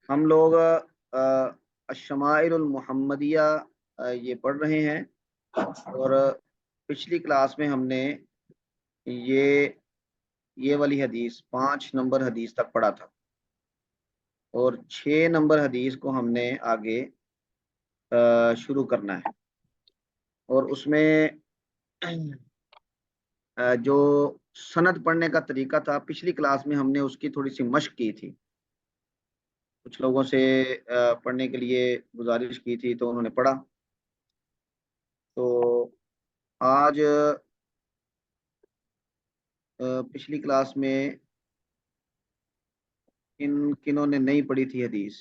ہم لوگ الشمائل المحمدیہ یہ پڑھ رہے ہیں، اور پچھلی کلاس میں ہم نے یہ والی حدیث 5 نمبر حدیث تک پڑھا تھا، اور 6 نمبر حدیث کو ہم نے آگے شروع کرنا ہے، اور اس میں جو سند پڑھنے کا طریقہ تھا پچھلی کلاس میں ہم نے اس کی تھوڑی سی مشق کی تھی، کچھ لوگوں سے پڑھنے کے لیے گزارش کی تھی تو انہوں نے پڑھا. تو آج پچھلی کلاس میں کنوں نے نہیں پڑھی تھی حدیث؟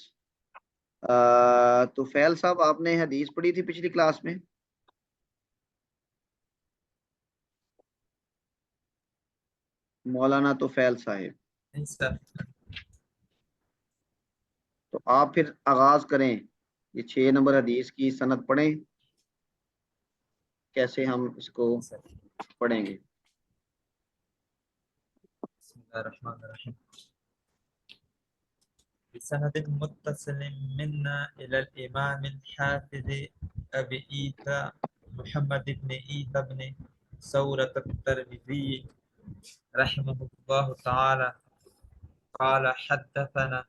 تو فیل صاحب آپ نے حدیث پڑھی تھی پچھلی کلاس میں؟ مولانا تو فیل صاحب، تو آپ پھر آغاز کریں، یہ 6 نمبر حدیث کی سند پڑھیں، کیسے ہم اس کو پڑھیں گے. بسم اللہ الرحمن الرحیم. بسند متصل منا إلى الإمام الحافظ أبي عيسى محمد بن عيسى بن ثورة الترمذي رحمه الله تعالى قال حدثنا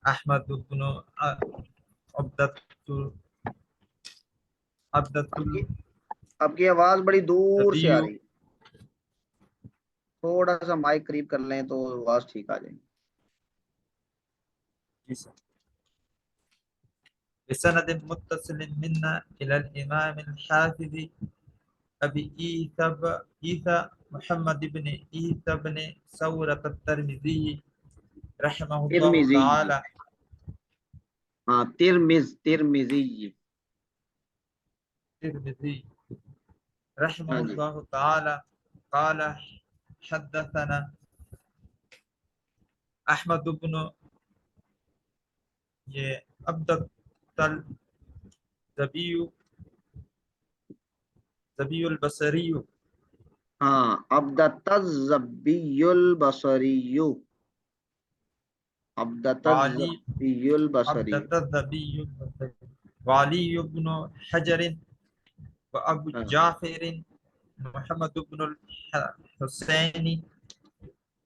أحمد بن آپ کی آواز بڑی دور سے آ النبي. رہی ہے، تھوڑا سا مائک قریب کر لیں تو آواز ٹھیک آ جائے. بسند متصل منا إلى الإمام الحافظ أبي عيسى محمد بن عيسى بن ثورة الترمذي رحمه الله ترمذی، تعالى. ہاں ترمذی الترمذي رحمه ہاں جی. الله تعالى قال حدثنا أحمد بن عبد الزبي البصري. ہاں عبدۃ الزبی البصری، عبدۃ وعلي الزبی البصری. عبد الزبي وعلي بن حجر وأبو ہاں جعفر محمد بن الحسين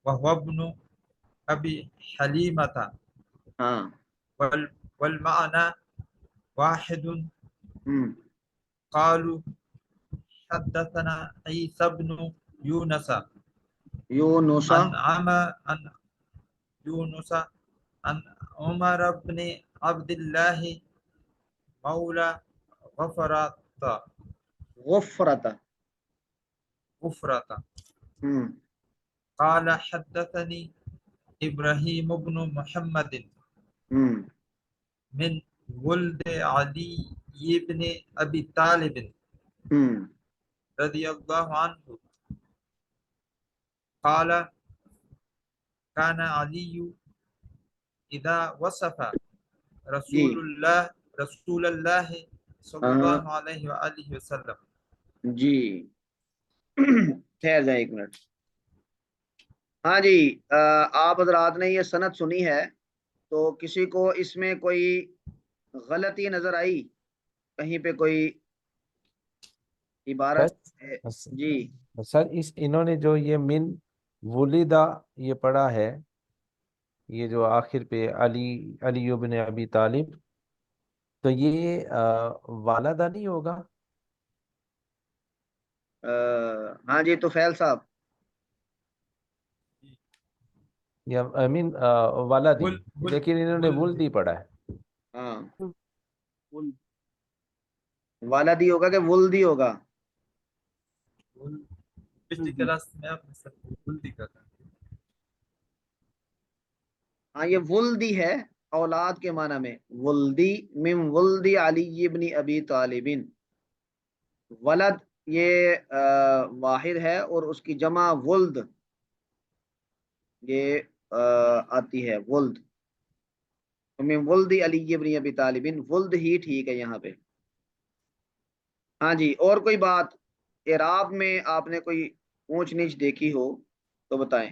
وهو ابن أبي حليمة ہاں والمعنى واحد. قالوا حدثنا عيسى بن يونس یونسا، عن يونس عن عمر بن عبد الله مولى غفرت. غفرة. قال حدثني إبراهيم بن محمد من ولد علي بن أبي طالب رضي الله عنه قال كان علي إذا وصف جی رسول الله صلى الله عليه وآله وسلم. جی ٹھہر جائیں ایک منٹ. ہاں جی، آپ حضرات نے یہ سند سنی ہے، تو کسی کو اس میں کوئی غلطی نظر آئی؟ کہیں پہ کوئی عبارت جی سر انہوں نے جو یہ من ولیدہ یہ پڑھا ہے، یہ جو آخر پہ علی ابن ابی طالب، تو یہ والدہ نہیں ہوگا؟ ہاں جی تو فیل صاحب، یا والدی، لیکن انہوں نے ولدی پڑھا ہے. ہاں والدی ہوگا کہ ولدی ہوگا؟ پچھلی کلاس میں آپ نے سب ولدی کا تھا. ہاں یہ ولدی ہے اولاد کے معنی میں، ولدی من ولدی علی ابن ابی طالب. ولد یہ واحد ہے اور اس کی جمع ولد یہ آتی ہے ولد. من ولدی علی ابن ابی طالب، ولد ہی ٹھیک ہے یہاں پہ. ہاں جی، اور کوئی بات اعراب میں آپ نے کوئی اونچ نیچ دیکھی ہو تو بتائیں.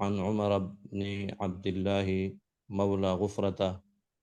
عن عمر بن عبد الله مولى غفرة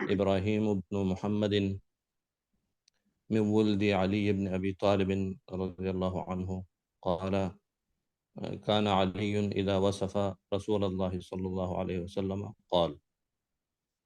إبراهيم بن محمد من ولد علي بن أبي طالب رضي الله عنه قال كان علي إذا وصف رسول الله صلى الله عليه وسلم قال.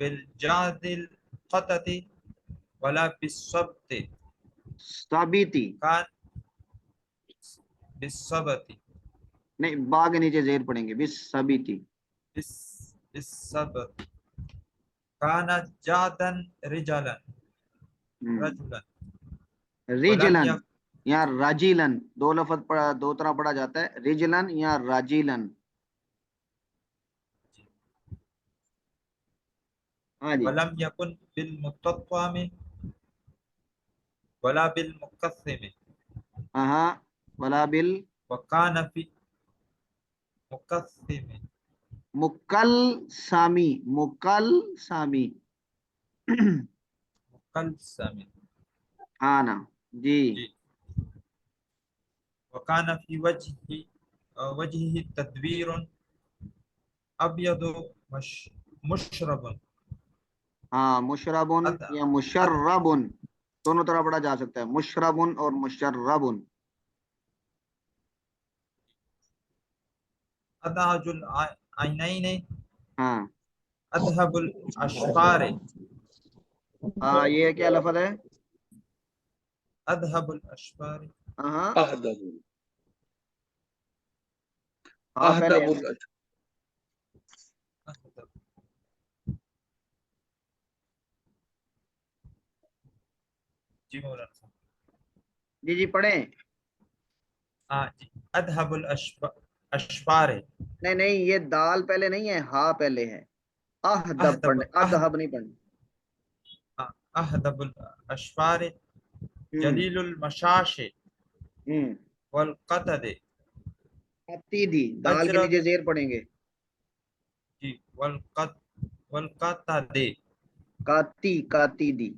بالجعد القطة ولا بالصبت ثابتی كان بالصبت نہیں، با کے نیچے زیر پڑیں گے، بس ثابتی. بالصبت كان جعدا رجلا رجلا ولم رجلن يكن یا راجیلن، دو لفظ پڑھا، دو طرح پڑھا جاتا ہے، رجلن یا راجیلن. ہاں جی. ولم يكن بالمتطم ولا بالمكثم ہاں ولا بال وكان في مكثم مکل سامی، مکل سامی. مكلسم ہاں نا جی. وكان في وجهه تدبير أبيض مشرب ہاں مشربن یا مشربن، دونوں طرح پڑھا جا سکتا ہے، مشربن اور مشربن. أدهج العينين ہاں أذهب الأشفار یہ کیا لفظ ہے؟ أذهب الأشفار ہاں اہدب ہاں پہلے اہدب أذهب جی مولانا صاحب. جی جی پڑھیں. جی أذهب الأشفار نہیں نہیں، یہ دال پہلے نہیں ہے، ہاں پہلے ہے. اہدب پڑھنے، اذہب نہیں پڑھنے. أهدب الأشفار جلیل المشاش والقتد دی دال کے نیچے زیر پڑھیں گے. جی والقتد کاتی، کاتی دی.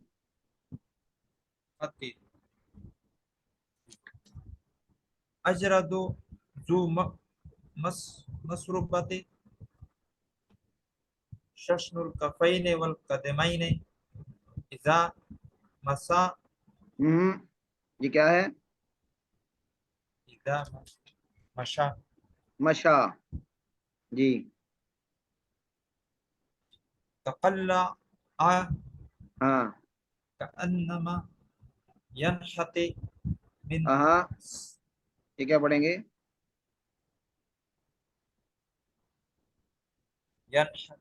اجرد ذو مسربت ششن الکفین والقدمین اذا مسا یہ کیا ہے؟ اذا مشا مشا جی. تقلع ہاں کأنما ينحت من ہاں یہ کیا پڑھیں گے؟ ينحت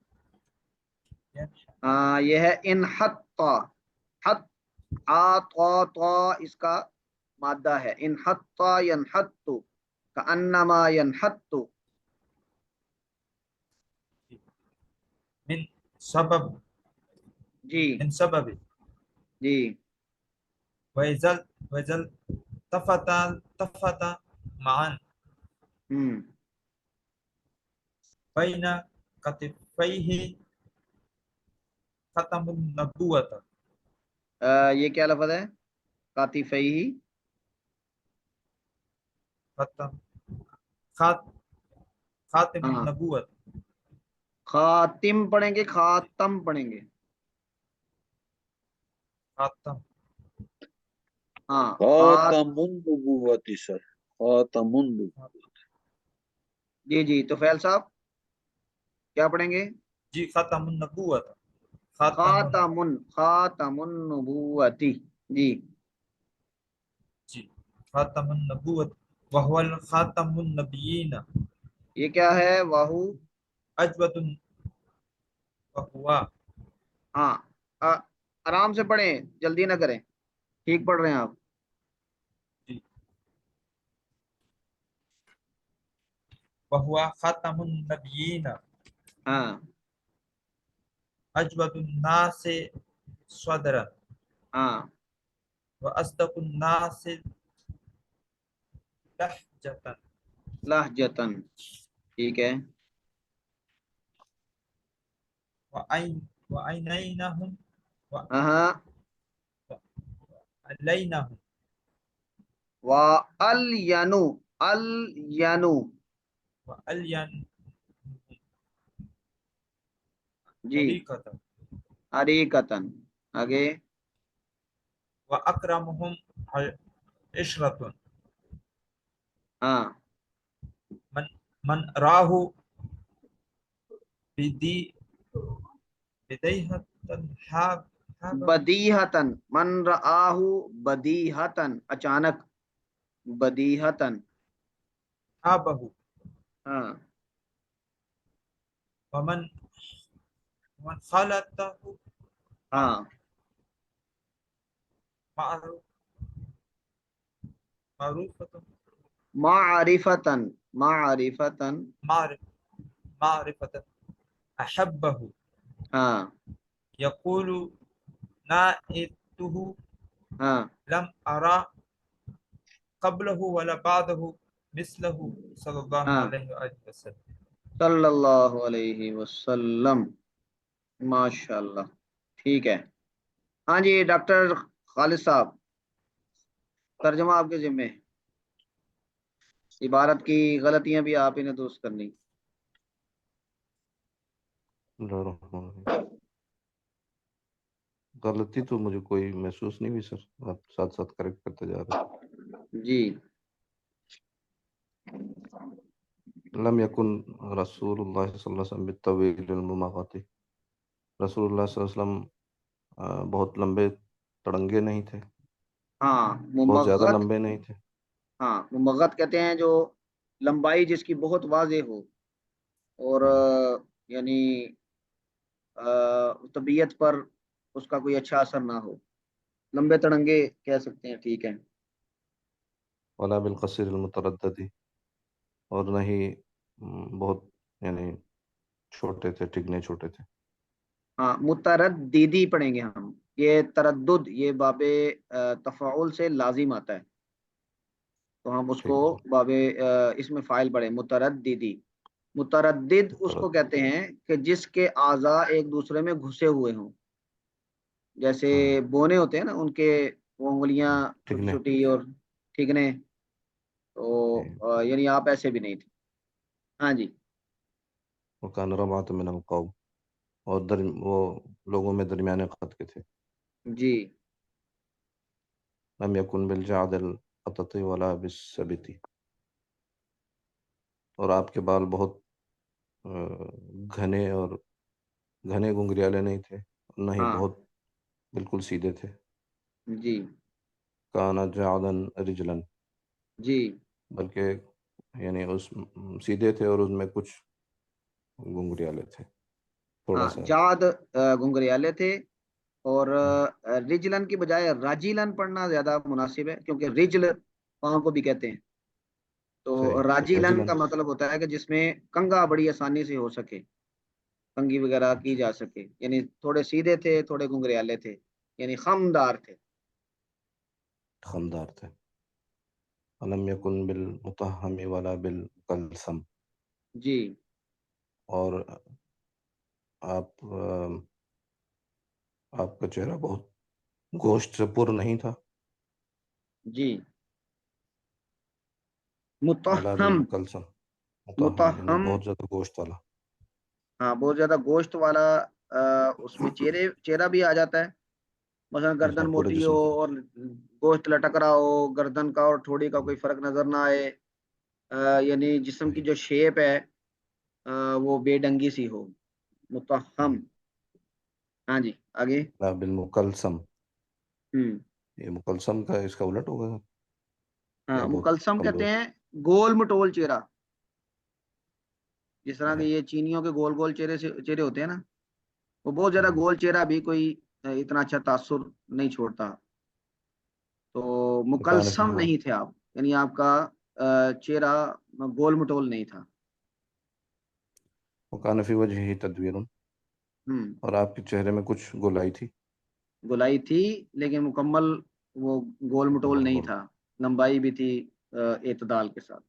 ہاں یہ ہے انحط، حط تو اس کا مادہ ہے. انحط ینحط کأنما ینحط. من سبب جی من سبب جی. وزل تفت معا بین کتفیہ ختم النبوت. یہ کیا لفظ ہے؟ قاطفی. خاتم ہاں النبوت. خاتم پڑھیں گے، خاتم پڑھیں گے. خاتم ہاں خاتم النبوت سر، خاتم النبوت. جی جی. تو فیل صاحب کیا پڑھیں گے؟ جی ختم النبوت. خاتم خاتم النبوتی. جی جی خاتم النبوت وهو الخاتم النبیین. یہ کیا ہے؟ واہو اجوت وهو ہاں آرام سے پڑھیں، جلدی نہ کریں، ٹھیک پڑھ رہے ہیں آپ. جی وهو خاتم النبیین ہاں اجود الناس صدرا ہاں واصدق الناس لہجتا. لہجتن ٹھیک ہے. وعینینہم ہاں وعلینہم وَأَلْيَنُ الْيَنُ وعلین جی طریقتا حریکتن. آگے واکرمہم عشرۃ ہاں من راہ بدیہتن حابہ بدیہتن من رآہ بدیہتن اچانک بدیہتن حابہ ہاں ومن خالطہ ہاں معروفتن معرفتن معرفتن معرفتن احبہ ہاں یقول نائتہ ہاں لم ارا قبلہ ولا بعدہ مثلہ صلی اللہ ہاں علیہ وآلہ وسلم. صلی اللہ علیہ وسلم. ماشاء اللہ. ٹھیک ہے. ہاں جی ڈاکٹر خالد صاحب ترجمہ آپ کے ذمے. عبارت کی غلطیاں بھی آپ ہی نے درست کرنی. غلطی تو مجھے کوئی محسوس نہیں ہوئی سر، آپ ساتھ ساتھ کریکٹ کرتے جا رہے ہیں. جی. لم یکن رسول اللہ صلی اللہ علیہ وسلم بالطویل المماغاتی، رسول اللہ صلی اللہ علیہ وسلم بہت لمبے تڑنگے نہیں تھے، ہاں بہت زیادہ ممغت. لمبے نہیں تھے. ہاں ممغت کہتے ہیں جو لمبائی جس کی بہت واضح ہو اور یعنی طبیعت پر اس کا کوئی اچھا اثر نہ ہو. لمبے تڑنگے کہہ سکتے ہیں. ٹھیک ہے. ولا بالقصیر المترددی، اور نہ ہی بہت یعنی چھوٹے تھے، ٹکنے چھوٹے تھے. ہاں مترددی پڑھیں گے ہم. یہ تردد یہ باب تفاعل سے لازم آتا ہے تو ہم اس کو ٹھیک ہے سر. باب اس میں فاعل پڑھیں مترددی. متردد اس کو کہتے ہیں کہ جس کے اعضاء ایک دوسرے میں گھسے ہوئے ہوں. جیسے بونے ہوتے ہیں نا ان کے وہ انگلیاں چھوٹی ٹھیکنے. چھوٹی اور ٹھیکنے. تو یعنی آپ ایسے بھی نہیں تھے. ہاں جی. وکان ربعۃ من القوم، اور وہ لوگوں میں درمیانے قد کے تھے. جی. لم یکن بالجعد القطط ولا بالسبط، اور آپ کے بال بہت گھنے اور گھنے گنگریالے نہیں تھے، نہ ہی ہاں بہت بالکل سیدھے تھے. جی. کان جعدا رجلا، جی. بلکہ یعنی اس سیدھے تھے اور اس میں کچھ گنگریالے تھے تھوڑا ہاں سا. جاد گنگریالے تھے. اور رجلن کی بجائے راجیلن پڑھنا زیادہ مناسب ہے کیونکہ رجل پاؤں کو بھی کہتے ہیں. تو صحیح، تو راجیلن رجلا. کا مطلب ہوتا ہے کہ جس میں کنگا بڑی آسانی سے ہو سکے، کنگھی وغیرہ کی اچھا، جا سکے. یعنی تھوڑے سیدھے تھے تھوڑے گنگریالے تھے یعنی خمدار تھے. خمدار تھے. لم یکن بالمتہم ولا بالقلسم، جی. اور آپ کا چہرہ بہت گوشت سے پر نہیں تھا. جی. ولا متہم. بالمقلسم، متہم یعنی متہم. بہت زیادہ گوشت والا. ہاں بہت زیادہ گوشت والا. اس میں چہرہ بھی آ جاتا ہے. مثلا اچھا، گردن پورے موٹی ہو جسم کا. اور گوشت لٹک رہا ہو، گردن کا اور ٹھوڑی کا کوئی فرق نظر نہ آئے. یعنی جسم کی صحیح. جو شیپ ہے وہ بے ڈنگی سی ہو. متہم. ہاں جی آگے. لا بالمقلسم، ہوں. یہ مقلسم کا اس کا الٹ ہوگا ہاں یا بہت مکلسم کہتے کمزور. ہیں گول مٹول چہرہ. جس طرح کے صحیح. یہ چینیوں کے گول گول چہرے ہوتے ہیں نا، وہ بہت زیادہ ہم، گول چہرہ بھی کوئی اتنا اچھا تاثر نہیں چھوڑتا. تو وکان فی مکلسم نہیں تھے آپ، یعنی آپ کا چہرہ گول مٹول نہیں تھا. وکان فی وجہ تدویر، ہوں. اور آپ کے چہرے میں کچھ گولائی تھی. گولائی تھی لیکن مکمل وہ گول مٹول نہیں گول. تھا. لمبائی بھی تھی اعتدال کے ساتھ.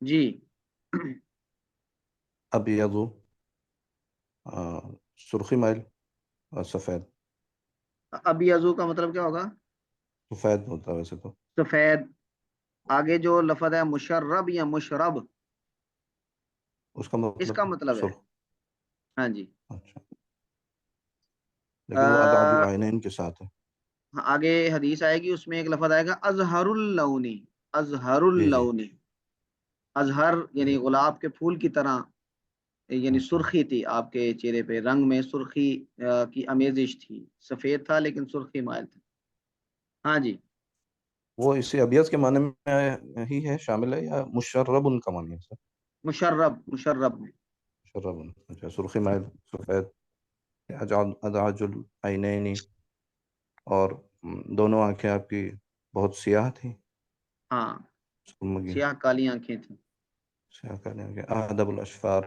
جی. ابیض، سرخی مائل، اور سفید. ابی ازو کا مطلب کیا ہوگا؟ سفید ہوتا ہے ویسے تو. سفید. آگے جو لفظ ہے مشرب یا مشرب، اس کا اس مطلب کا مطلب ہے. سرخ. ہاں جی. اچھا، لیکن وہ ابعد العینین کے ساتھ ہے. آگے حدیث آئے گی اس میں ایک لفظ آئے گا ازہر اللونی. ازہر جی جی اللونی. ازہر یعنی جی. گلاب کے پھول کی طرح یعنی سرخی تھی آپ کے چہرے پہ، رنگ میں سرخی کی آمیزش تھی، سفید تھا لیکن سرخی مائل تھا. ہاں جی. وہ اسی ابیض کے معنی میں ہی ہے، شامل ہے، یا مشرب کا معنی ہے سر؟ مشرب میں. مشرب، اچھا. سرخی مائل، سفید، ادعج العینین، اور دونوں آنکھیں آپ کی بہت سیاہ تھیں. ہاں، سرمگی، سیاہ کالی آنکھیں تھیں. سیاہ کالی آنکھیں. اہدب الاشفار،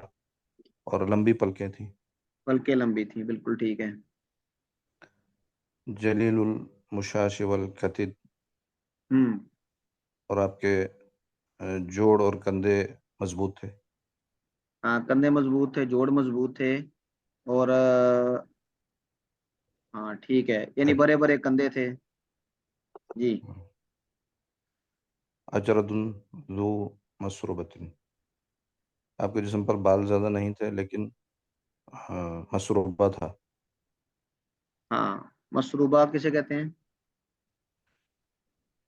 اور لمبی پلکیں تھیں. پلکیں لمبی تھیں، بالکل ٹھیک ہے. جلیل المشاش والکتد، ہوں. اور آپ کے جوڑ اور کندھے مضبوط تھے. ہاں، کندھے مضبوط تھے، جوڑ مضبوط تھے، اور ہاں ٹھیک ہے، یعنی بڑے بڑے کندھے تھے. جی. اجرد ذو مسربت، آپ کے جسم پر بال زیادہ نہیں تھے لیکن مسروبہ تھا. ہاں، مسروبہ کسے کہتے ہیں؟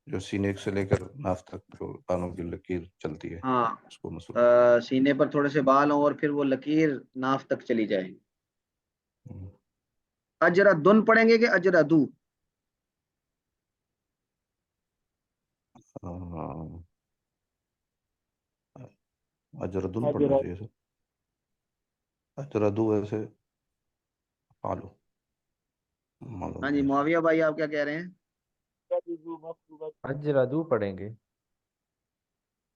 جو سینے سے لے کر ناف تک جو بالوں کی لکیر چلتی ہے، ہاں، اس کو مسروبہ. سینے پر تھوڑے سے بال ہوں اور پھر وہ لکیر ناف تک چلی جائے. اجردن پڑھیں گے کہ اجردو؟ اجردن پڑھنا چاہیے سر. اجردو ایسے فالو معلوم ہاں جی، نہیں سر. معاویہ بھائی آپ کیا کہہ رہے ہیں؟ اجردو پڑھیں گے.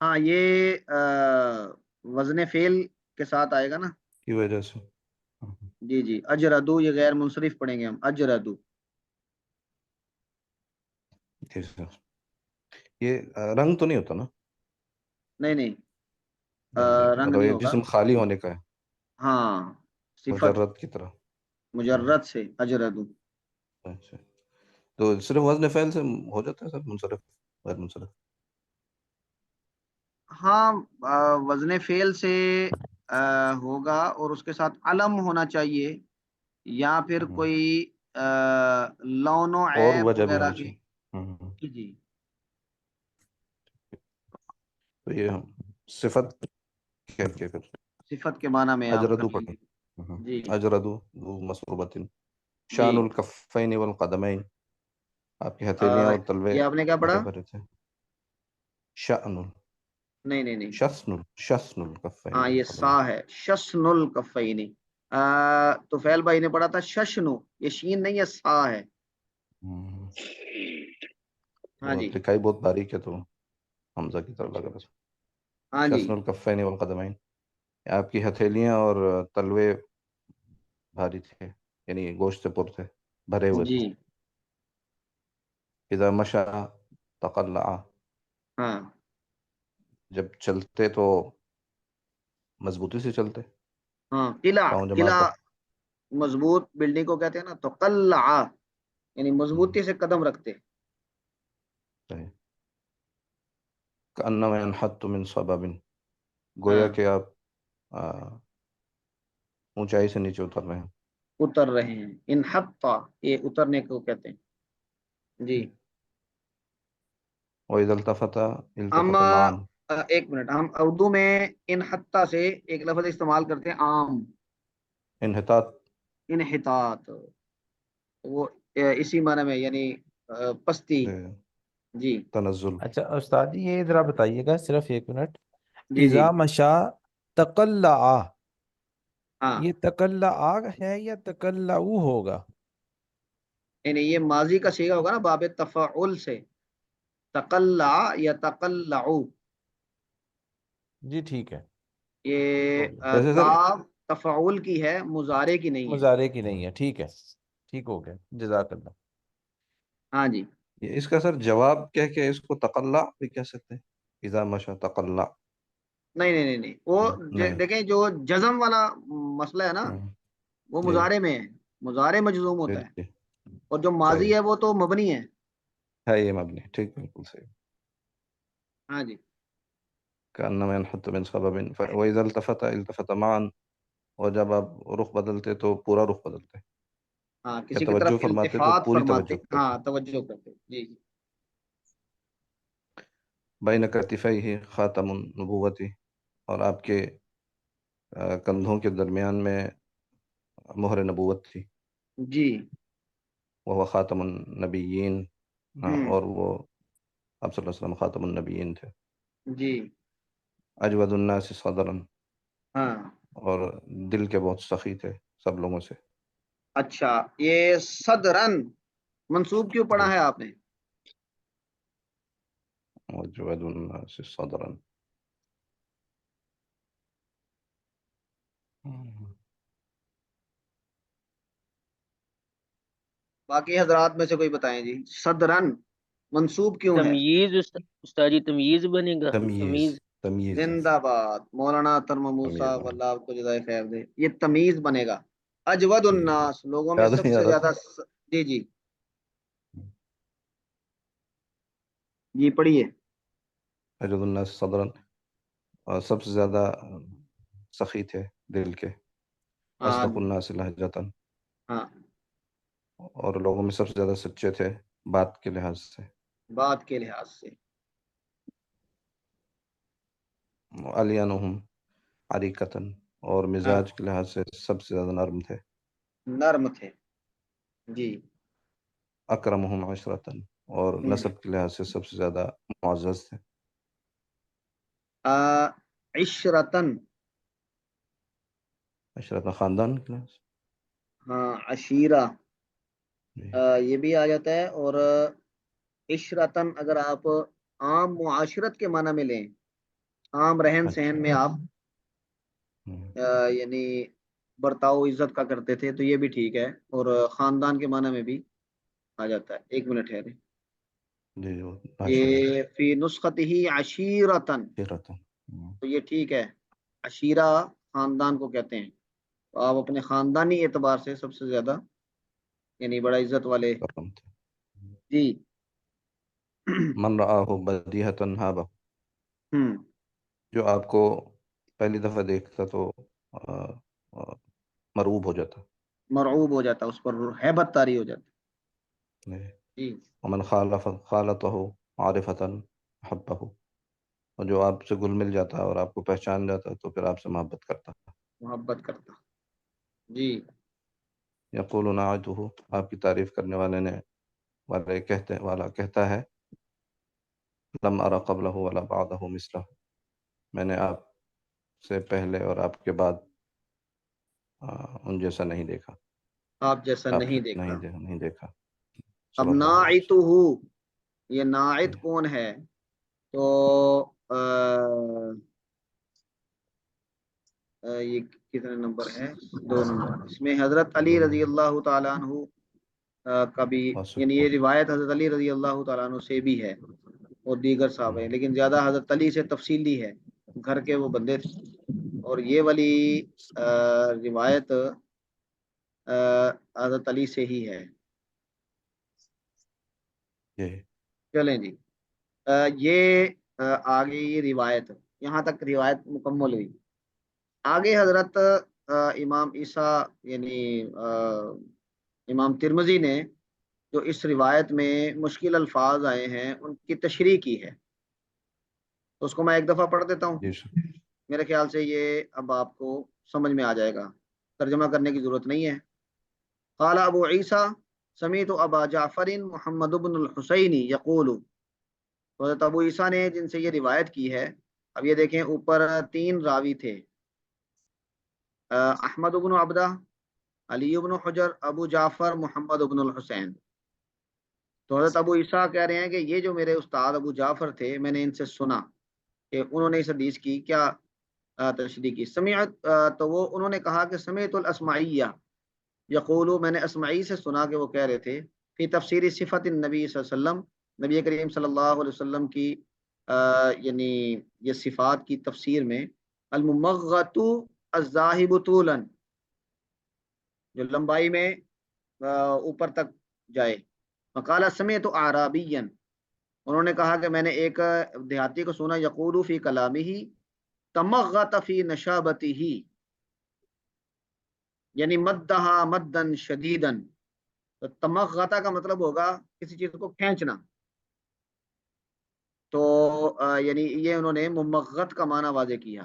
ہاں، یہ وزن فعل کے ساتھ آئے گا نا. کی وجہ سے. جی جی، اجردو، یہ غیر منصرف پڑھیں گے ہم، اجردو. جی سر. یہ رنگ تو نہیں ہوتا نا؟ نہیں نہیں، رنگ مطلب نہیں یہ ہوگا. جسم خالی ہونے کا ہے، ہاں، صفت مجرد کی طرح. مجرد سے اجردو. اچھا، تو صرف وزن فعل سے ہو جاتا ہے سر منصرف، غیر منصرف؟ ہاں، وزن فعل سے ہوگا، اور اس کے ساتھ علم ہونا چاہیے، یا پھر کوئی لون و اور عیب وجہ بھی وغیرہ ہونی کی. چاہیے. جی جی. تو یہ ہم صفت کیا پھر؟ صفت کے معنی میں آپ کر اجردو لیں پڑھیں. گے. جی اجردو ذو مسروبت، جی. شان الکفین والقدمین، آپ کی ہتھیلیاں اور تلوے یہ آپ نے کیا پڑھا؟ بھرے بھرے تھے. شأن، نہیں نہیں نہیں، شسن الکفین ہاں یہ سا والقدمین. ہے، ششن الکفینی. تو فیل بھائی نے پڑھا تھا ششنو، یہ شین نہیں ہے، سا ہے. ہاں وہ جی. لکھائی بہت باریک ہے تو حمزہ کی طرح لگ رہا ہے. ہاں جی. شسن الکفین والقدمین، آپ کی ہتھیلیاں اور تلوے بھاری تھے، یعنی گوشت سے پر تھے، بھرے ہوئے جی. تھے. اذا مشى تقلع، ہاں جب چلتے تو مضبوطی سے چلتے، ہاں، قلعہ پاؤں جما کر. قلعہ مضبوط بلڈنگ کو کہتے ہیں نا، تو قلعہ یعنی مضبوطی سے قدم رکھتے. کأنما ينحط من صبب، گویا ہاں، کہ آپ اونچائی سے نیچے اتر رہے ہیں. اتر رہے ہیں. انحطا، یہ اترنے کو کہتے ہیں. جی. وإذا التفت ہم التفت معا، ایک منٹ، ہم اردو میں انحطا سے ایک لفظ استعمال کرتے ہیں، عام، انحطاط. انحطاط، وہ اسی معنی میں، یعنی پستی. جی. تنزل. اچھا استاد جی، یہ ذرا بتائیے گا صرف ایک منٹ. جی جی. اذا مشا تقلع، ہاں، یہ تقلع ہے یا تقلعو ہوگا؟ یعنی یہ ماضی کا صیغہ ہوگا نا، باب تفعل سے، تقلع یا تقلعو. جی ٹھیک ہے، یہ ہو گیا. ویسے سر کاف تفعول کی ہے، مضارع کی نہیں ہے. مضارع کی نہیں ہے، ٹھیک ہے، ٹھیک ہو گیا، جزاک اللہ. ہاں جی. اس کا سر جواب کہہ کے اس کو تقلع بھی کہہ سکتے ہیں، اذا مشى تقلع. نہیں نہیں نہیں نہیں، وہ نہیں. دیکھیں جو جزم والا مسئلہ ہے نا، وہ جی مضارع میں ہے، مضارع مجزوم جی ہوتا ہے، جی، اور جو ماضی صحیح ہے وہ تو مبنی ہے. ہے، یہ مبنی، ٹھیک، بالکل صحیح. ہاں جی. كأنما ينحط من سبب وإذا التفت التفت معا، اور جب آپ رخ بدلتے تو پورا رخ بدلتے، ہاں، یا کسی کی طرف توجہ فرماتے تو التفات پوری فرماتے، توجہ ہاں کرتے. توجہ کرتے. جی جی. بین کتفیہ خاتم النبوت، اور آپ کے کندھوں کے درمیان میں مہر نبوت تھی، جی وہ خاتم النبیین، اور وہ آپ صلی اللہ علیہ وسلم خاتم النبیین تھے۔ جی اجود الناس صدرا، ہاں اور دل کے بہت سخی تھے سب لوگوں سے۔ اچھا، یہ صدرن منصوب کیوں پڑھا ہے آپ نے؟ اجود الناس صدرا، باقی حضرات میں سے کوئی بتائیں جی، صدرن منصوب کیوں ہے؟ تمییز استاد جی، تمییز بنے گا، تمییز، تمییز زندہ باد مولانا ترم موسیٰ، تمیز واللہ آپ کو جزائے خیر دے، یہ تمیز بنے گا۔ اجود الناس، لوگوں میں یاد سب نہیں سے آ رہا زیادہ جی جی جی پڑھیے۔ اجود الناس صدرا، اور سب سے زیادہ سخی تھے دل کے۔ ہاں اصدق الناس لہجۃ، ہاں، اور لوگوں میں سب سے زیادہ سچے تھے بات کے لحاظ سے۔ بات کے لحاظ سے الینہم عریکۃ، اور مزاج کے لحاظ سے سب سے زیادہ نرم تھے۔ نرم تھے جی۔ اکرمہم عشرۃ، اور نسب کے لحاظ سے سب سے زیادہ معزز تھے۔ عشرتن، عشرۃ خاندان کے لحاظ سے۔ ہاں عشیرہ، جی۔ یہ بھی آ جاتا ہے، اور عشرتن اگر آپ عام معاشرت کے معنی میں لیں، عام رہن سہن میں آپ یعنی برتاؤ عزت کا کرتے تھے، تو یہ بھی ٹھیک ہے، اور خاندان کے معنی میں بھی آ جاتا ہے۔ ایک منٹ ٹھہرے، جی یہ فی نسخته عشیرتن، تو یہ ٹھیک ہے، عشیرہ خاندان کو کہتے ہیں، تو آپ اپنے خاندانی اعتبار سے سب سے زیادہ یعنی بڑا عزت والے جی۔ من رآہ بدیہۃ ہابہ، جو آپ کو پہلی دفعہ دیکھتا تو مرعوب ہو جاتا۔ مرعوب ہو جاتا، اس پر ہیبت طاری ہو جاتی جی۔ ومن خالطہ عارفۃ حبہ، اور جو آپ سے گل مل جاتا اور آپ کو پہچان جاتا تو پھر آپ سے محبت کرتا۔ محبت کرتا جی۔ یقول نعتہ، آپ کی تعریف کرنے والا کہتا ہے، لم ارى قبلہ ولا بعدہ مثلہ، میں نے آپ سے پہلے اور آپ کے بعد ان جیسا نہیں دیکھا، آپ جیسا نہیں دیکھا۔ نہیں دیکھا۔ اب صلی اللہ علیہ ناعتہ، وسلم۔ یہ ناعت کون ہے؟ تو یہ کتنے نمبر ہے؟ 2 نمبر، اس میں حضرت علی رضی اللہ تعالیٰ عنہ کا بھی، یعنی یہ روایت حضرت علی رضی اللہ تعالیٰ عنہ سے بھی ہے اور دیگر صحابہ ہیں، لیکن زیادہ حضرت علی سے تفصیلی ہے، گھر کے وہ بندے تھے، اور یہ والی روایت حضرت علی سے ہی ہے۔ چلیں جی، یہ آگے یہ روایت، یہاں تک روایت مکمل ہوئی۔ آگے حضرت امام عیسیٰ یعنی امام ترمذی نے جو اس روایت میں مشکل الفاظ آئے ہیں ان کی تشریح کی ہے، تو اس کو میں ایک دفعہ پڑھ دیتا ہوں، میرے خیال سے یہ اب آپ کو سمجھ میں آ جائے گا، ترجمہ کرنے کی ضرورت نہیں ہے۔ قال ابو عیسیٰ سمیت ابا جعفر محمد بن الحسین یقول، حضرت ابو عیسیٰ نے جن سے یہ روایت کی ہے، اب یہ دیکھیں اوپر 3 راوی تھے، احمد بن عبدہ، علی بن حجر، ابو جعفر محمد بن الحسین۔ تو حضرت ابو عیسیٰ کہہ رہے ہیں کہ یہ جو میرے استاد ابو جعفر تھے، میں نے ان سے سنا کہ انہوں نے اس حدیث کی کیا تشریح کی۔ سمعت، تو وہ انہوں نے کہا کہ سمعت الاسمعیہ یقولو، میں نے اسمعی سے سنا کہ وہ کہہ رہے تھے، فی تفسیر صفت النبی صلی اللہ علیہ وسلم، نبی کریم صلی اللہ علیہ وسلم کی یعنی یہ صفات کی تفسیر میں، الممغۃ الذاہب طولا، جو لمبائی میں اوپر تک جائے۔ وقال سمعت اعرابیا، انہوں نے کہا کہ میں نے ایک دیہاتی کو سنا، یقول فی کلامہ تمغط فی نشابتہ، یعنی مدہا مدن شدیدن، تو تمغطہ کا مطلب ہوگا کسی چیز کو کھینچنا، تو یعنی یہ انہوں نے ممغط کا معنی واضح کیا،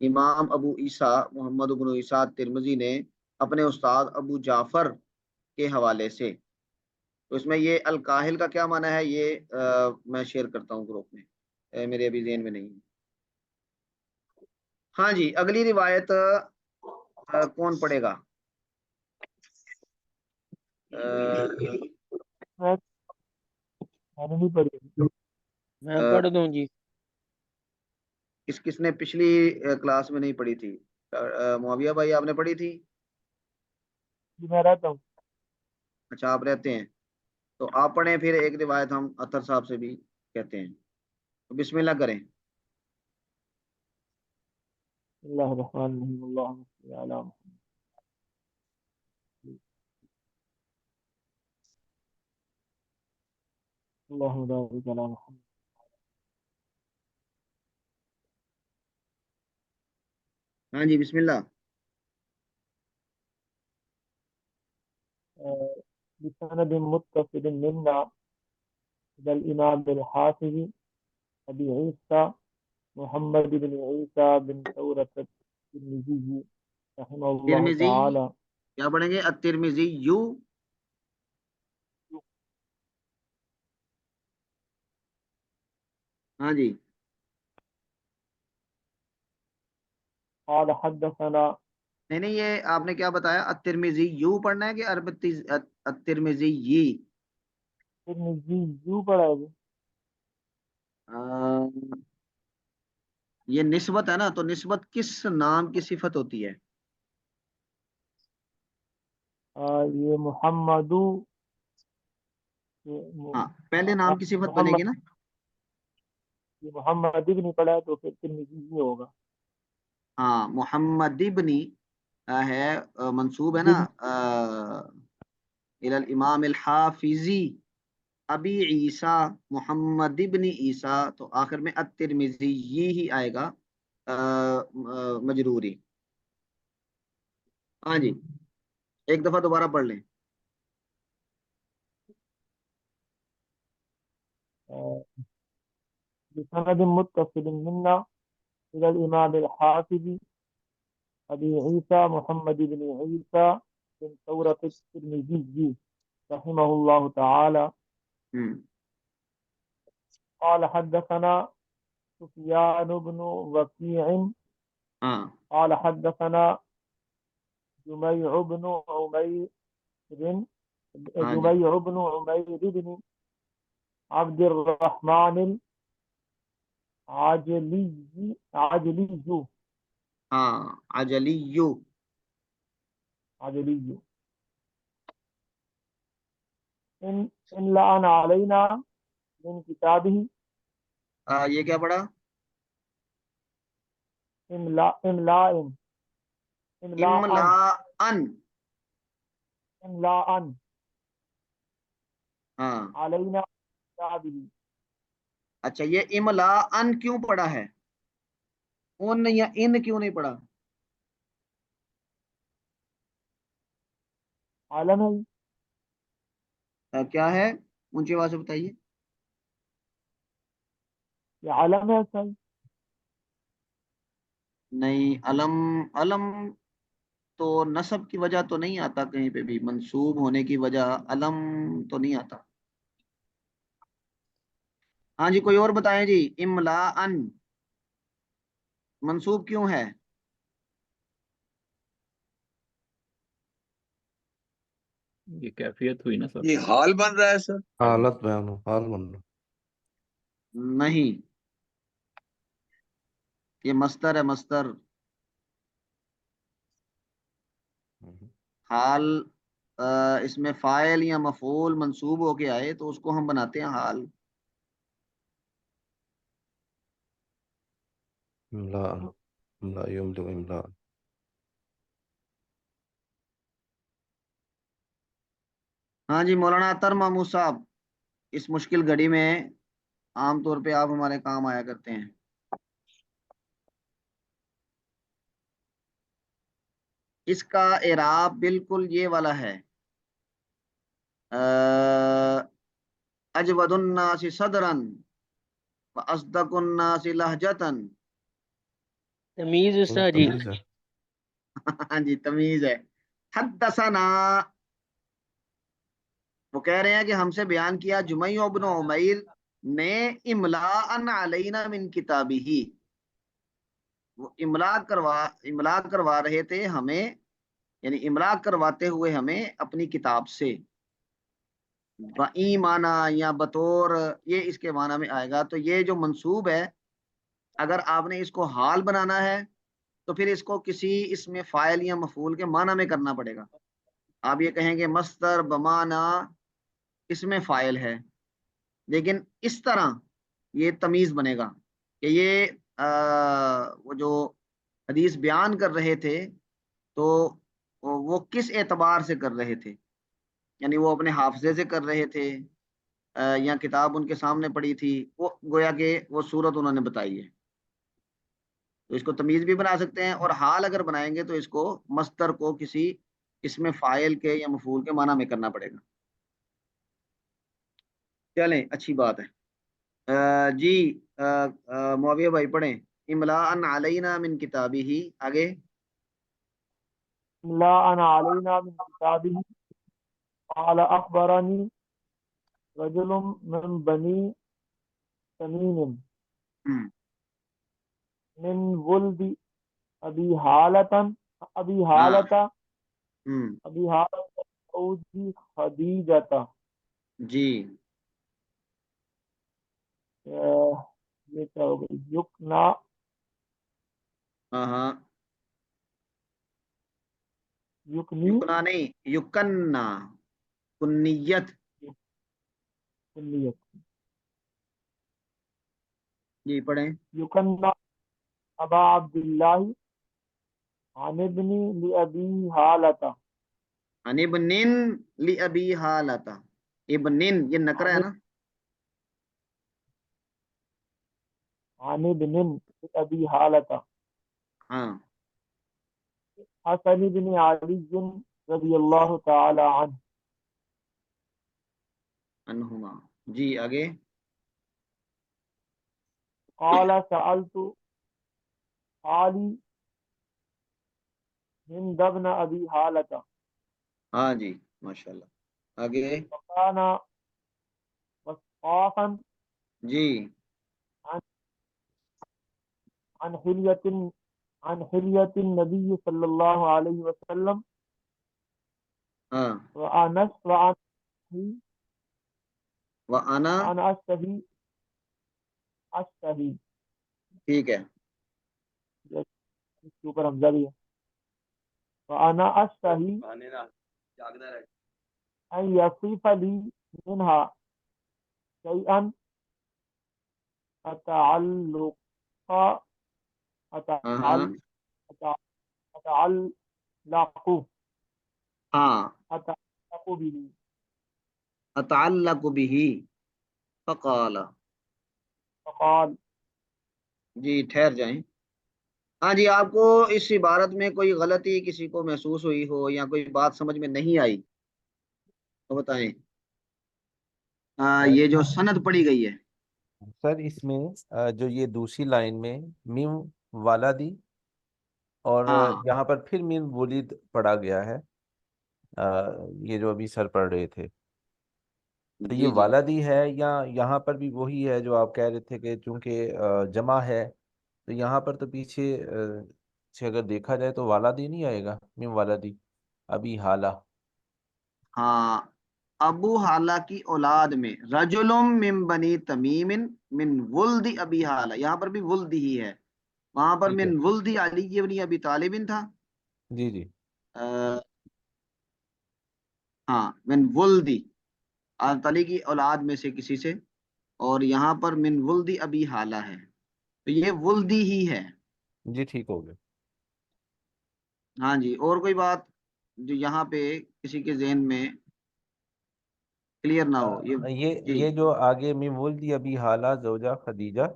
امام ابو عیسیٰ محمد بن عیسیٰ ترمذی نے اپنے استاد ابو جعفر کے حوالے سے. تو اس میں یہ الکاہل کا کیا معنی ہے یہ میں شیئر کرتا ہوں گروپ میں، میرے ابھی ذہن میں نہیں ہے. ہاں جی، اگلی روایت کون پڑھے گا؟ میں نے نہیں پڑھی. میں پڑھ دوں جی. کس نے پچھلی کلاس میں نہیں پڑھی تھی؟ معاویہ بھائی آپ نے پڑھی تھی؟ میں رہتا ہوں. اچھا آپ رہتے ہیں تو آپ پڑھیں، پھر ایک روایت ہم اطہر صاحب سے بھی کہتے ہیں. بسم اللہ کریں. اللہ الرحمن الرحیم. اللہم صل علی محمد. اللہم بارک علی محمد. ہاں جی بسم اللہ. بسند متصل منا إلى الإمام الحافظ أبي عيسى محمد بن عيسى بن ثورة الترمذي رحمه الله ترمذی تعالى. کیا پڑھیں گے؟ الترمذی یو. ہاں جی. قال حدثنا. نہیں یہ آپ نے کیا بتایا؟ الترمذی یو پڑھنا ہے کہ الترمذی یی؟ ترمذی یو پڑھا ہے. یہ نسبت ہے نا، تو نسبت کس نام کی صفت ہوتی ہے؟ یہ محمدو. ہاں پہلے نام کی صفت بنے محمد. گی نا. یہ محمد ابن پڑھا ہے تو پھر ترمذی ہی ہوگا. ہاں محمد ابنی ہے، منصوب ہے نا الى الامام الحافظی ابی عیسیٰ محمد ابن عیسیٰ، تو آخر میں الترمذی ہی آئے گا مجروری. ہاں جی ایک دفعہ دوبارہ پڑھ لیں. بسند متصل منا إلى الإمام الحافظ أبي عيسى محمد بن عيسى بن ثورة الترمذي رحمه الله تعالى. قال حدثنا سفيان بن وكيع قال حدثنا جميع بن عمير بن عبد الرحمن العجلي. عجلي. إن لعن علينا من كتابه. یہ کیا پڑھا؟ املاء. علینا کتابه. اچھا یہ املاءن کیوں پڑھا ہے؟ اون یا ان کیوں نہیں پڑھا؟ عالم ہے. کیا ہے؟ اونچی آواز سے بتائیے. یہ عالم ہے صحیح. نہیں علم تو نسب کی وجہ تو نہیں آتا کہیں پہ بھی، منصوب ہونے کی وجہ علم تو نہیں آتا. ہاں جی کوئی اور بتائیں جی. املاءن منصوب کیوں ہے؟ یہ کیفیت ہوئی نا سر. یہ حال بن رہا ہے سر. حالت بیان ہو، حال بن رہا. نہیں یہ مصدر ہے، مصدر. حال اس میں فاعل یا مفعول منصوب ہو کے آئے تو اس کو ہم بناتے ہیں حال. املا یملو املا. ہاں جی مولانا اطہر محمود صاحب، اس مشکل گھڑی میں عام طور پہ آپ ہمارے کام آیا کرتے ہیں. اس کا اعراب بالکل یہ والا ہے. اجود الناس صدرا واصدق الناس لہجتا تمیز وہ استاد جی تمیز ہے. ہاں جی تمیز ہے. حدثنا، وہ کہہ رہے ہیں کہ ہم سے بیان کیا جمیع بن عمیر نے املاء علینا من کتابہ، وہ املا کروا رہے تھے ہمیں، یعنی املا کرواتے ہوئے ہمیں اپنی کتاب سے. معنی یا بطور، یہ اس کے معنی میں آئے گا. تو یہ جو منصوب ہے، اگر آپ نے اس کو حال بنانا ہے تو پھر اس کو کسی اسم فاعل یا مفعول کے معنی میں کرنا پڑے گا. آپ یہ کہیں گے مصدر بمعنی اسم فاعل ہے، لیکن اس طرح یہ تمیز بنے گا کہ یہ وہ جو حدیث بیان کر رہے تھے تو وہ کس اعتبار سے کر رہے تھے، یعنی وہ اپنے حافظے سے کر رہے تھے یا کتاب ان کے سامنے پڑی تھی، وہ گویا کہ وہ صورت انہوں نے بتائی ہے. تو اس کو تمیز بھی بنا سکتے ہیں، اور حال اگر بنائیں گے تو اس کو مصدر کو کسی اسم فاعل کے یا مفعول کے معنی میں کرنا پڑے گا. چلیں اچھی بات ہے. جی معاویہ بھائی پڑھیں. املاء علینا من کتابہ، آگے. املاء علینا من کتابہ قال اخبرنی رجل من بنی تمیم من ولد ابی حالتا ابی حالتا ابی حالتا اوجی خدیجتا. جی یہ کیا ہو گئی؟ یکنا ہاں ہاں، یکنی یکنا نہیں، یکننا، کنیت. کلیت جی پڑھیں. یکنا ابا عبداللہ عن ابن لابی حالتا عن ابن لابی حالتا، ابن یہ نکرہ ہے نا. عن ابن لابی حالتا ہاں حسن بن علی رضی اللہ تعالی عنہ عنہما. جی آگے. قال سألت علی ہند بن ابی حالتا ہاں جی ماشاءاللہ. آگے. وكان وصافا جی عن عن حلیة عن حلیة النبی صلی اللہ علیہ وسلم ہاں. وانا وأنا أشتهي ٹھیک ہے. اس کے اوپر حمزہ بھی ہے. وأنا أشتهي أن يصف لي منها شيئا أتعلق ہاں ہاں أتعلق ہاں، به اتعلق به فقال. فقال. جی ٹھہر جائیں. ہاں جی، آپ کو اس عبارت میں کوئی غلطی کسی کو محسوس ہوئی ہو یا کوئی بات سمجھ میں نہیں آئی تو بتائیں. یہ جو سند پڑھی گئی ہے. سر اس میں جو یہ دوسری لائن میں میم والدی اور ہاں یہاں پر پھر میم ولید پڑھا گیا ہے، یہ جو ابھی سر پڑھ رہے تھے، تو یہ جی جی والدی ہے یا یہاں پر بھی وہی ہے جو آپ کہہ رہے تھے کہ چونکہ جمع ہے تو یہاں پر تو پیچھے سے اگر دیکھا جائے تو والدی نہیں آئے گا، میم والدی ابھی حالہ. ہاں، ابو حالہ کی اولاد میں رجل من بنی تمیم من ولد ابی حالہ، یہاں پر بھی ولد ہی ہے، وہاں پر ٹھیک ہے. من ولد علی بن ابی طالب تھا. جی جی ہاں من ولدی، حضرت علی کی اولاد میں سے کسی سے، اور یہاں پر من ولدی ابی حالہ ہے، تو یہ ولدی ہی ہے. جی ٹھیک ہو گیا. ہاں جی، اور کوئی بات جو یہاں پہ کسی کے ذہن میں کلیئر نہ ہو؟ جی یہ جو آگے میں ولدی ابھی حالہ زوجہ خدیجہ،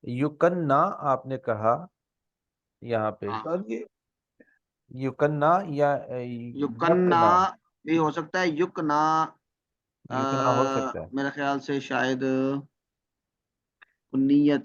یکننا آپ نے کہا یہاں پہ ہاں، یکننا یا یکننا یکنا، بھی ہو سکتا ہے، یکنا یکنا ہو سکتا ہے. میرے خیال سے شاید کنیت.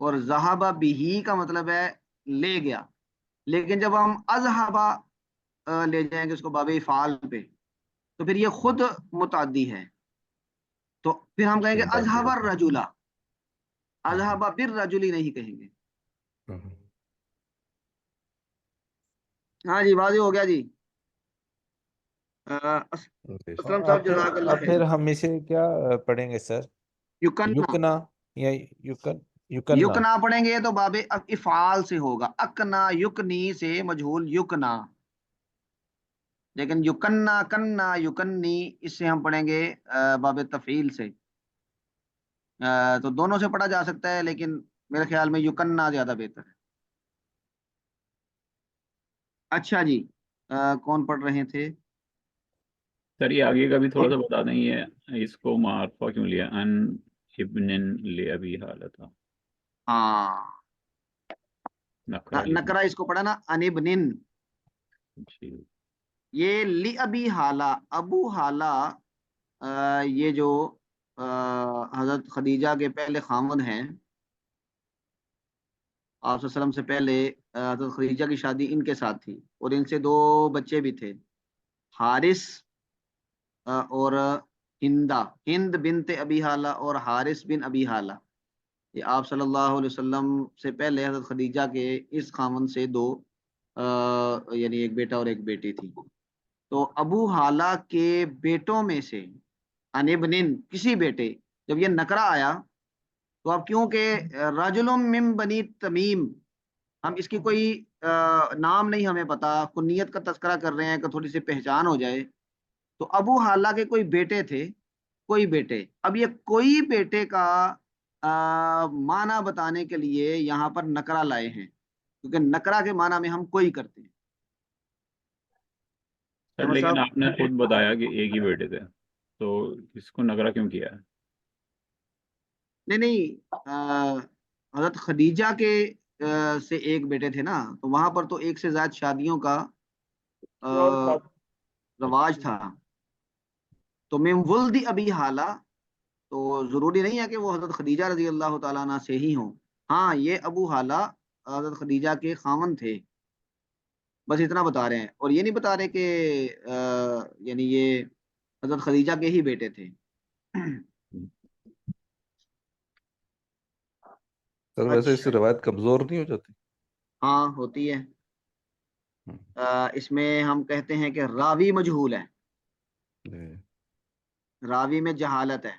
اور ذہبا بہی کا مطلب ہے لے گیا، لیکن جب ہم اذہبا لے جائیں گے اس کو باب افعال پہ تو پھر یہ خود متعدی ہے، تو پھر ہم کہیں گے اذہب الرجل، اذہب بالرجل نہیں کہیں گے۔ ہاں جی واضح ہو گیا جی۔ اسلم صاحب جزاک اللہ اب پھر خیر۔ ہم اسے کیا پڑھیں گے سر؟ یکنہ، یکنا یا یکنا؟ یکنا پڑھیں گے تو باب افعال سے ہوگا، اکنا یکنی سے مجہول یکنا، لیکن یکنا کنا یکنی اس سے ہم پڑھیں گے باب تفعیل سے۔ تو دونوں سے پڑھا جا سکتا ہے، لیکن میرے خیال میں یکنا زیادہ بہتر ہے۔ اچھا جی، کون پڑھ رہے تھے؟ سر یہ آگے کا بھی تھوڑا سا بتا دیں، یہ اس کو معرفہ کیوں لیا؟ ان ابن لابی حالتا، ہاں نقرہ لکھنا نکرا اس کو پڑھا نا، ان ابن، جی۔ یہ لی ابی حالہ، ابو حالہ یہ جو حضرت خدیجہ کے پہلے خامد ہیں، آپ صلی اللہ علیہ وسلم سے پہلے حضرت خدیجہ کی شادی ان کے ساتھ تھی، اور ان سے 2 بچے بھی تھے، حارث اور ہندہ، ہند بنت ابی حالہ اور حارث بن ابی حالہ، یہ آپ صلی اللہ علیہ وسلم سے پہلے حضرت خدیجہ کے اس خامن سے 2 یعنی ایک بیٹا اور ایک بیٹی تھی۔ تو ابو حالہ کے بیٹوں میں سے ان ابن کسی بیٹے، جب یہ نکرہ آیا تو اب کیونکہ رجل من بنی تمیم، ہم اس کی کوئی نام نہیں ہمیں پتا، کنیت کا تذکرہ کر رہے ہیں کہ تھوڑی سی پہچان ہو جائے، تو ابو حالہ کے کوئی بیٹے تھے، کوئی بیٹے، اب یہ کوئی بیٹے کا معنی بتانے کے لیے یہاں پر نکرہ لائے ہیں، کیونکہ نکرہ کے معنی میں ہم کوئی کرتے ہیں۔ سر احمد لیکن صاحب، آپ نے خود بتایا کہ ایک ہی بیٹے تھے، تو اس کو نقرہ کیوں کیا ہے؟ نہیں حضرت خدیجہ کے سے ایک بیٹے تھے نا، تو وہاں پر تو ایک سے زائد شادیوں کا اور رواج تھا، تو من ولد ابی حالہ تو ضروری نہیں ہے کہ وہ حضرت خدیجہ رضی اللہ تعالیٰ عنہ سے ہی ہوں، ہاں یہ ابو حالہ حضرت خدیجہ کے خامن تھے، بس اتنا بتا رہے ہیں، اور یہ نہیں بتا رہے کہ یعنی یہ حضرت خدیجہ کے ہی بیٹے تھے۔ سر ویسے اس اچھا سے روایت کمزور نہیں ہو جاتی؟ ہاں ہوتی ہے، اس میں ہم کہتے ہیں کہ راوی مجہول ہے، راوی میں جہالت ہے۔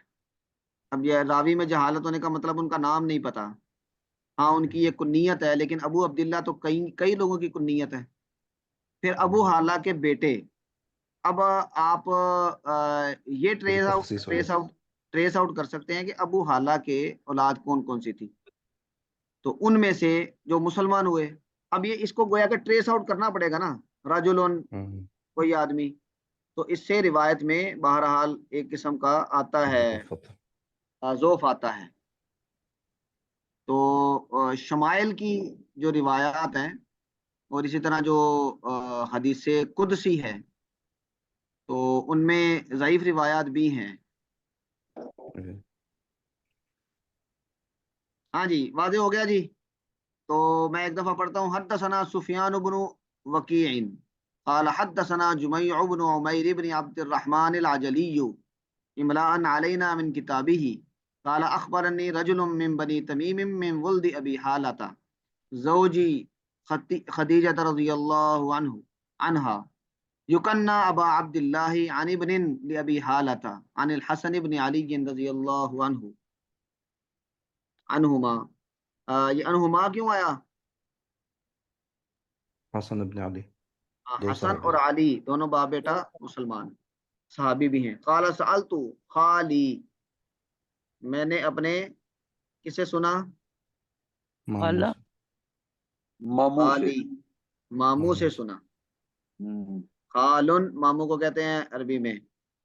اب یہ راوی میں جہالت ہونے کا مطلب ان کا نام نہیں پتا، ہاں ان کی یہ کنیت ہے، لیکن ابو عبداللہ تو کئی لوگوں کی کنیت ہے۔ پھر ابو حالہ کے بیٹے، اب آپ یہ تخصیص ہو جاتی۔ ٹریس آؤٹ کر سکتے ہیں کہ ابو حالہ کے اولاد کون کون سی تھی، تو ان میں سے جو مسلمان ہوئے، اب یہ اس کو گویا کہ ٹریس آؤٹ کرنا پڑے گا نا، رجلون کوئی آدمی، تو اس سے روایت میں بہرحال ایک قسم کا آتا ہے، ذوف آتا ہے۔ تو شمائل کی جو روایات ہیں اور اسی طرح جو حدیث قدسی ہے، تو ان میں ضعیف روایات بھی ہیں۔ ہاں جی واضح ہو گیا جی، تو میں ایک دفعہ پڑھتا ہوں۔ حدثنا سفیان بن وکیع قال حدثنا جمیع بن عمیر بن عبد الرحمن العجلی املاء علینا من کتابه قال اخبرنی رجل من بنی تمیم من ولد ابی حالۃ زوجی خدیجہ رضی اللہ عنہا یکنى ابا عبد اللہ عن ابن لابی حالۃ عن الحسن بن علی رضی اللہ عنہما، یہ انہما کیوں آیا؟ حسن ابن علی دو حسن صحابی اور علی دونوں باپ بیٹا مسلمان صحابی بھی ہیں۔ قال سألت خالی، میں نے اپنے کسے سنا؟ خالہ، ماموں سے۔ خالی، ماموں سے سنا۔ خالن ماموں کو کہتے ہیں عربی میں،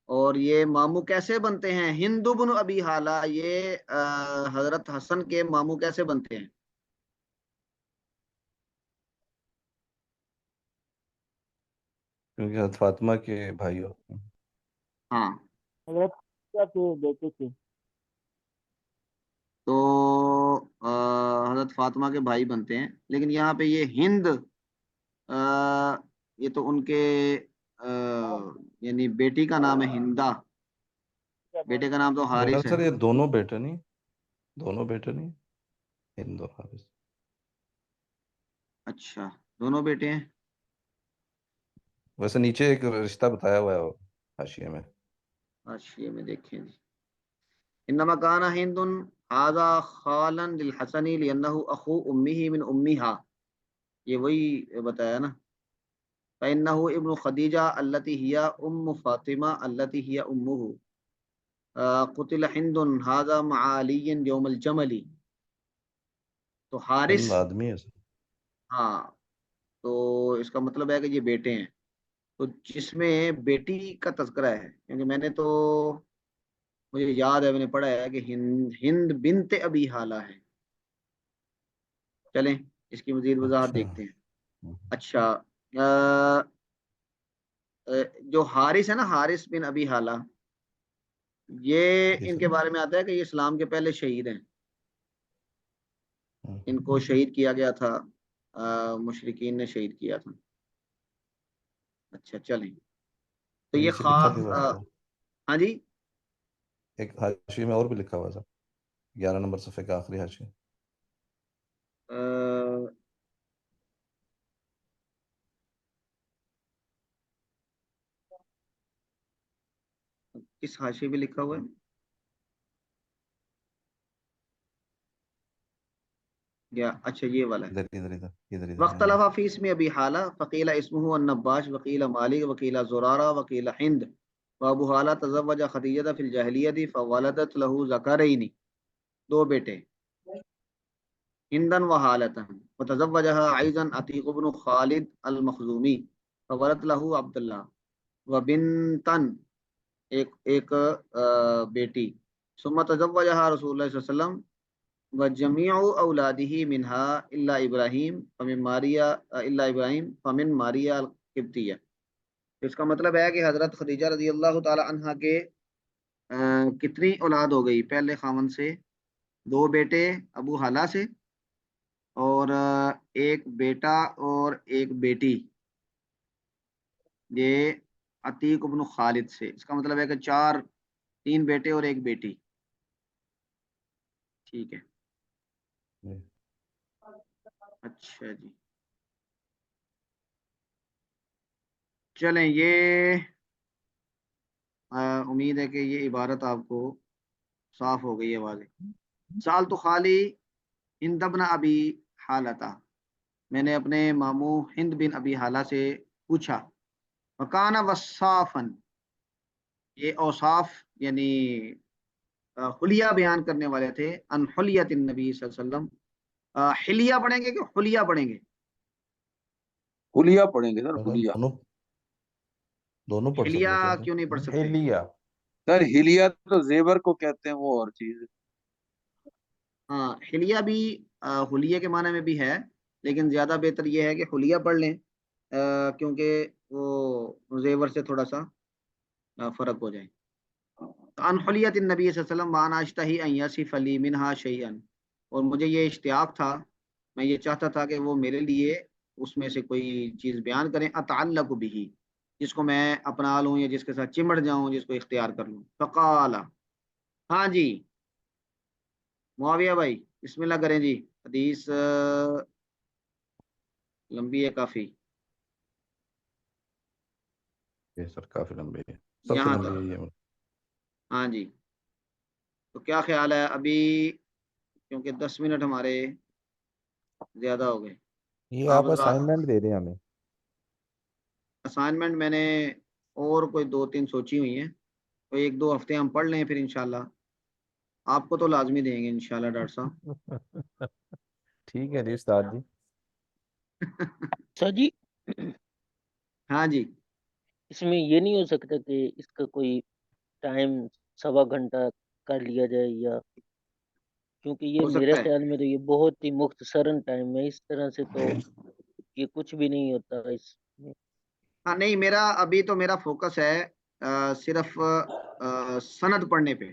اور یہ ماموں کیسے بنتے ہیں؟ ہند بن ابی حالہ، یہ حضرت حسن کے ماموں کیسے بنتے ہیں؟ کیونکہ حضرت فاطمہ کے بھائی ہو۔ ہاں حضرت کے بیٹے تھے۔ تو حضرت فاطمہ کے بھائی بنتے ہیں، لیکن یہاں پہ یہ ہند یہ تو ان کے یعنی بیٹی کا نام ہے ہندا، بیٹے کا نام تو حارث ہے۔ سر یہ دونوں بیٹے نہیں ہند اور حارث؟ اچھا دونوں بیٹے ہیں۔ ویسے نیچے ایک رشتہ بتایا ہوا ہے حاشیے میں۔ حاشیے میں دیکھیں جی، انما کان ہند هذا خالا للحسن لانه اخو امه من امها، یہ وہی بتایا نا، فانه ابن خدیجہ التي هي ام فاطمہ التي هي امه، قتل ہند هذا مع علی یوم الجمل، تو حارث، ہند آدمی ہے سر؟ ہاں تو اس کا مطلب ہے کہ یہ بیٹے ہیں، تو جس میں بیٹی کا تذکرہ ہے، کیونکہ میں نے تو مجھے یاد ہے، میں نے پڑھا ہے کہ ہند بنت ابی حالہ ہے۔ چلیں اس کی مزید وضاحت اچھا دیکھتے ہیں۔ اچھا جو حارث ہے نا، حارث بن ابی حالہ، یہ جی ان سر۔ کے بارے میں آتا ہے کہ یہ اسلام کے پہلے شہید ہیں، ان کو شہید کیا گیا تھا، مشرکین نے شہید کیا تھا۔ اچھا چلیں، تو یہ نیچے لکھا بھی ہوا ہے ہاں جی، ایک حاشیے میں اور بھی لکھا ہوا ہے سر، 11 نمبر صفحے کا آخری حاشیہ۔ کس حاشیے میں لکھا ہوا ہے؟ یا اچھا یہ والا ہے، ادھر واختلف فی اسم ابی حالہ فقیل اسمہ النباش وقیل مالک وقیل زرارہ وقیل ہند، وابو حالہ تزوج خدیجہ فی الجاہلیۃ فولدت لہ ذکرین، دو بیٹے، ہندن و حالتن، وتزوجها ایضا عتیق بن خالد المخزومی فولدت لہ عبداللہ وبنتن، ایک بیٹی، ثم تزوجها رسول اللہ صلی اللہ علیہ وسلم وجميع اولاده منها الا ابراہیم فمن ماریا القبطیہ۔ اس کا مطلب ہے کہ حضرت خدیجہ رضی اللہ تعالی عنہا کے کتنی اولاد ہو گئی؟ پہلے خاوند سے دو بیٹے ابو حالہ سے، اور ایک بیٹا اور ایک بیٹی یہ عتیق بن خالد سے۔ اس کا مطلب ہے کہ تین بیٹے اور ایک بیٹی۔ ٹھیک ہے، اچھا جی، چلیں یہ امید ہے کہ یہ عبارت آپ کو صاف ہو گئی ہے، واضح۔ سال تو خالی ہند بن ابی حالتا، میں نے اپنے ماموں ہند بن ابی حالہ سے پوچھا، وکانا وصافن، یہ اوصاف یعنی حلیہ بیان کرنے والے تھے، ان حلیت النبی صلی اللہ علیہ وسلم، حلیہ پڑھیں گے کہ حلیہ پڑھیں گے؟ حلیہ پڑھیں گے سر، حلیہ۔ دونوں پڑھ حلیہ سکتے تھے کیوں نہیں پڑھ سکتے؟ سر حلیہ تو زیور کو کہتے ہیں، وہ اور چیز ہے۔ ہاں حلیہ بھی حلیہ کے معنی میں بھی ہے، لیکن زیادہ بہتر یہ ہے کہ حلیہ پڑھ لیں، کیونکہ وہ زیور سے تھوڑا سا فرق ہو جائے۔ ان حلیت النبی صلی اللہ علیہ وسلم وانا اشتہی ان یصف لی منہا شیئا، اور مجھے یہ اشتیاق تھا، میں یہ چاہتا تھا کہ وہ میرے لیے اس میں سے کوئی چیز بیان کریں، اتعلق بھی، جس کو میں اپنا لوں یا جس کے ساتھ چمٹ جاؤں، جس کو اختیار کر لوں۔ فقال، ہاں جی معاویہ بھائی بسم اللہ کریں جی، حدیث لمبی ہے کافی، سر کافی لمبی ہے، سب سے یہاں لمبی تک، ہے یہ۔ ہاں جی، تو کیا خیال ہے ابھی، کیونکہ 10 منٹ ہمارے زیادہ ہو گئے، یہ آپ آپ حضرات اسائنمنٹ دے دیں ہمیں۔ اسائنمنٹ میں نے اور کوئی 2-3 سوچی ہوئی ہیں، تو 1-2 ہفتے ہم پڑھ لیں، پھر انشاءاللہ آپ کو تو لازمی دیں گے انشاءاللہ ڈاکٹر صاحب۔ ٹھیک ہے جی استاد جی۔ اچھا جی، ہاں جی، اس میں یہ نہیں ہو سکتا کہ اس کا کوئی ٹائم 1.25 گھنٹہ کر لیا جائے، یا کیونکہ یہ ہو میرے سکتا ہے، خیال میں تو یہ بہت ہی مختصراً ٹائم ہے، اس طرح سے تو یہ کچھ بھی نہیں ہوتا اس میں۔ ہاں نہیں، میرا ابھی تو میرا فوکس ہے صرف سند پڑھنے پہ،